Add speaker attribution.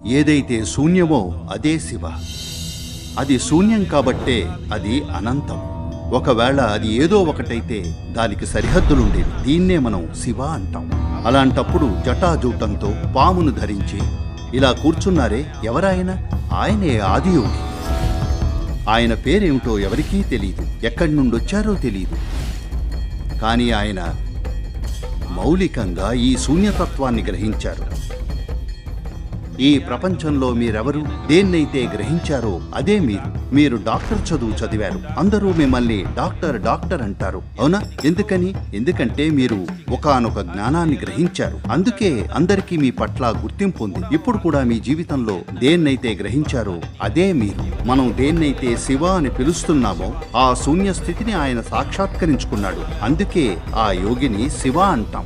Speaker 1: ఏదైతే శూన్యమో అదే శివ. అది శూన్యం కాబట్టే అది అనంతం. ఒకవేళ అది ఏదో ఒకటైతే దానికి సరిహద్దులుండేవి. దీన్నే మనం శివ అంటాం. అలాంటప్పుడు జటాజూటంతో పామును ధరించి ఇలా కూర్చున్నారే ఎవరాయన? ఆయనే ఆదియోగి. ఆయన పేరేమిటో ఎవరికీ తెలీదు, ఎక్కడి నుండొచ్చారో తెలీదు. కానీ ఆయన మౌలికంగా ఈ శూన్యతత్వాన్ని గ్రహించారు. ఈ ప్రపంచంలో మీరెవరు దేన్నైతే గ్రహించారో అదే మీరు. మీరు డాక్టర్ చదువు చదివారు, అందరూ మిమ్మల్ని డాక్టర్ డాక్టర్ అంటారు, అవునా? ఎందుకని? ఎందుకంటే మీరు ఒకానొక జ్ఞానాన్ని గ్రహించారు. అందుకే అందరికీ మీ పట్ల గుర్తింపు ఉంది. ఇప్పుడు కూడా మీ జీవితంలో దేన్నైతే గ్రహించారో అదే మీరు. మనం దేన్నైతే శివ అని పిలుస్తున్నామో ఆ శూన్య స్థితిని ఆయన సాక్షాత్కరించుకున్నాడు. అందుకే ఆ యోగిని శివ అంటాం.